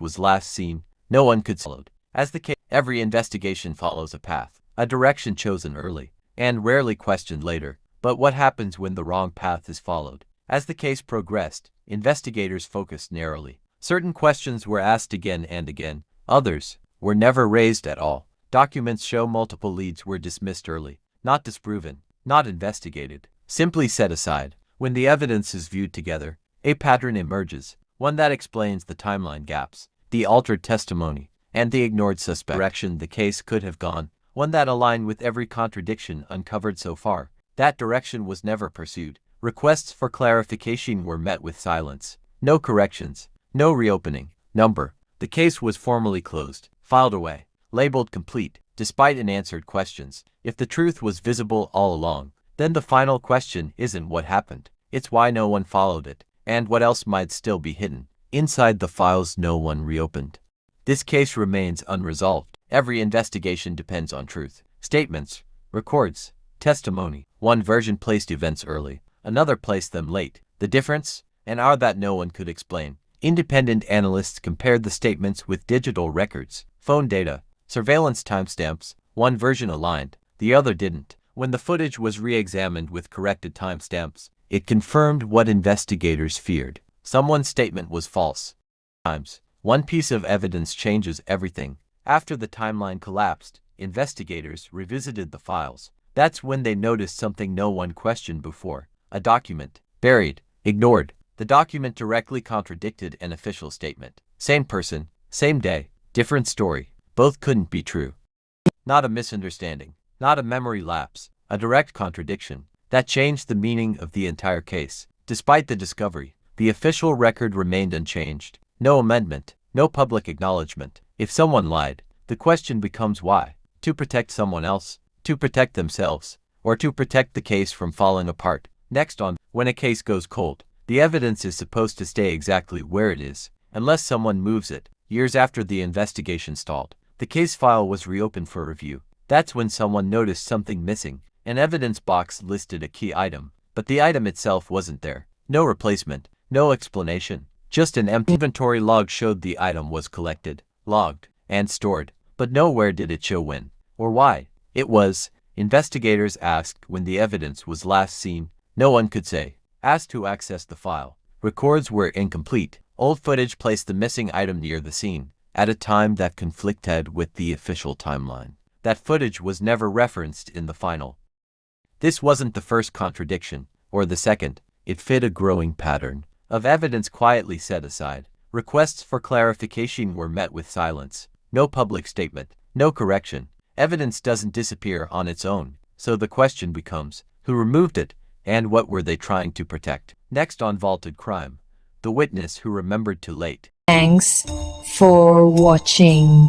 was last seen, no one could followed. As the case, every investigation follows a path, a direction chosen early, and rarely questioned later. But what happens when the wrong path is followed? As the case progressed, investigators focused narrowly. Certain questions were asked again and again. Others were never raised at all. Documents show multiple leads were dismissed early, not disproven, not investigated, simply set aside. When the evidence is viewed together, a pattern emerges, one that explains the timeline gaps, the altered testimony, and the ignored suspect. Direction the case could have gone, one that aligned with every contradiction uncovered so far. That direction was never pursued. Requests for clarification were met with silence. No corrections, no reopening. The case was formally closed, filed away, labeled complete, despite unanswered questions. If the truth was visible all along, then the final question isn't what happened, it's why no one followed it, and what else might still be hidden inside the files no one reopened. This case remains unresolved. Every investigation depends on truth. Statements, records, testimony. One version placed events early, another placed them late. The difference, and are that no one could explain. Independent analysts compared the statements with digital records, phone data, surveillance timestamps. One version aligned, the other didn't. When the footage was re-examined with corrected timestamps, it confirmed what investigators feared. Someone's statement was false. One piece of evidence changes everything. After the timeline collapsed, investigators revisited the files. That's when they noticed something no one questioned before. A document, buried, ignored. The document directly contradicted an official statement. Same person, same day, different story. Both couldn't be true. Not a misunderstanding, not a memory lapse, a direct contradiction that changed the meaning of the entire case. Despite the discovery, the official record remained unchanged. No amendment, no public acknowledgement. If someone lied, the question becomes why? To protect someone else, to protect themselves, or to protect the case from falling apart. Next on, when a case goes cold, the evidence is supposed to stay exactly where it is, unless someone moves it. Years after the investigation stalled, the case file was reopened for review. That's when someone noticed something missing. An evidence box listed a key item, but the item itself wasn't there. No replacement, no explanation, just an empty inventory log showed the item was collected, logged, and stored, but nowhere did it show when or why it was. Investigators asked when the evidence was last seen. No one could say. Asked to access the file. Records were incomplete. Old footage placed the missing item near the scene, at a time that conflicted with the official timeline. That footage was never referenced in the final. This wasn't the first contradiction, or the second. It fit a growing pattern of evidence quietly set aside. Requests for clarification were met with silence. No public statement, no correction. Evidence doesn't disappear on its own, so the question becomes, who removed it, and what were they trying to protect? Next on Vaulted Crime, the witness who remembered too late. Thanks for watching.